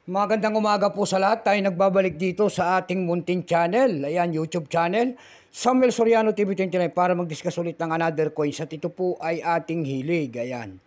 Magandang umaga po sa lahat. Tayo nagbabalik dito sa ating munting channel. Ayan, YouTube channel. Samuel Soriano TV29 para mag-discuss ulit ng another coins. At ito po ay ating hilig. Ayan.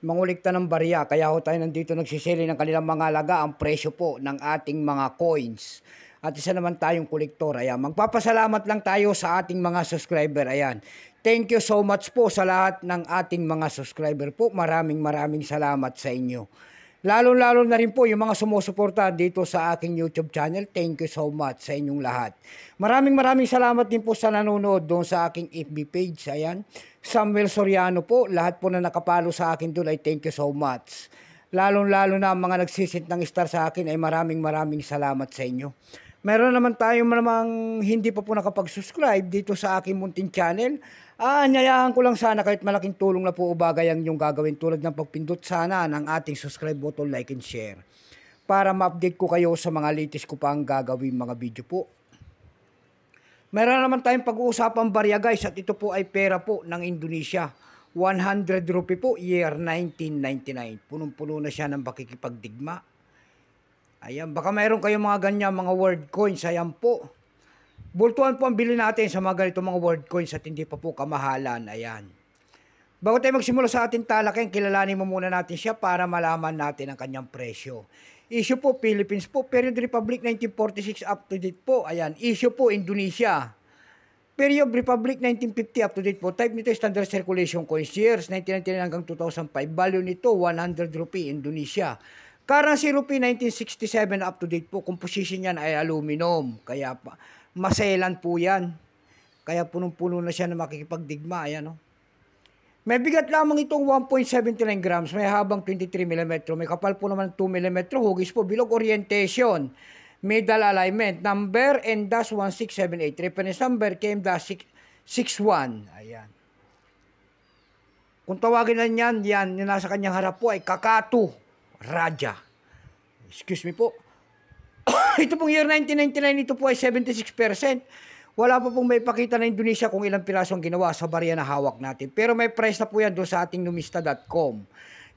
Mangulikta ng barya. Kaya ho tayo nandito nagsisili ng kanilang mga alaga. Ang presyo po ng ating mga coins. At isa naman tayong kolektor. Ayan. Magpapasalamat lang tayo sa ating mga subscriber. Ayan. Thank you so much po sa lahat ng ating mga subscriber po. Maraming salamat sa inyo. Lalo-lalo na rin po yung mga sumusuporta dito sa aking YouTube channel. Thank you so much sa inyong lahat. Maraming salamat din po sa nanonood doon sa aking FB page. Ayan, Samuel Soriano po. Lahat po na nakapalo sa akin doon ay thank you so much. Lalo-lalo na mga nagsisint ng star sa akin ay maraming salamat sa inyo. Meron naman tayong namang hindi pa po nakapag-subscribe dito sa aking munting channel. Anyayahan ko lang sana kahit malaking tulong na po o bagay ang inyong gagawin tulad ng pagpindot sana ng ating subscribe button, like and share. Para ma-update ko kayo sa mga latest ko pang gagawin mga video po. Meron naman tayong pag-uusapang barya guys at ito po ay pera po ng Indonesia. 100 rupee po, year 1999. Punong-puno na siya ng pakikipagdigma. Ayan, baka mayroon kayong mga ganyan, mga word coins. Ayan po. Bultuhan po ang bili natin sa mga ganito mga word coins at hindi pa po kamahalan. Ayan. Bago tayo magsimula sa ating talakayan, kilalanin mo muna natin siya para malaman natin ang kanyang presyo. Issue po, Philippines po. Period Republic 1946 up to date po. Ayan. Issue po, Indonesia. Period Republic 1950 up to date po. Type nito standard circulation coins. Years 1999 hanggang 2005. Value nito 100 rupee Indonesia. Currency rupee 1967 up to date po. Composition niyan ay aluminum. Kaya pa maselan po yan. Kaya punong-puno na siya na makikipagdigma. Ayan, no? May bigat lamang itong 1.79 grams. May habang 23 mm. May kapal po naman 2 mm. Hugis po. Bilog orientation. Middle alignment. Number N-1678. Reference number KM-61. Ayan. Kung tawagin na yan, yung nasa kanyang harap po ay Kakatu Raja. Excuse me po. Ito pong year 1999, ito po ay 76%. Wala pa pong may pakita na Indonesia kung ilang pirasong ginawa sa barya na hawak natin. Pero may price na po yan doon sa ating numista.com.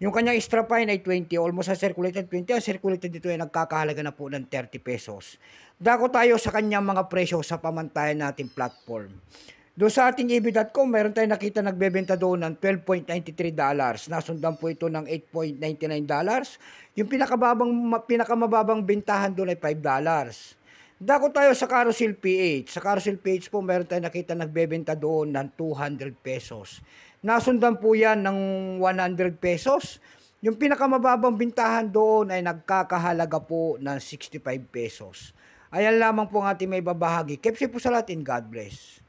Yung kanyang extra fine ay 20, almost sa circulated 20. Ang circulated dito ay nagkakahalaga na po ng 30 pesos. Dako tayo sa kanyang mga presyo sa pamantayan nating platform. Doon sa ating EB.com, meron tayong nakita nagbebenta doon ng $12.93. Nasundan po ito ng $8.99. Yung pinakamababang bintahan doon ay $5. Dako tayo sa Carousel PH. Sa Carousel PH po, meron tayong nakita nagbebenta doon ng 200 pesos. Nasundan po yan ng 100 pesos. Yung pinakamababang bintahan doon ay nagkakahalaga po ng 65 pesos. Ayan lamang po ang ating may babahagi. Keep safe po sa lahat and God bless.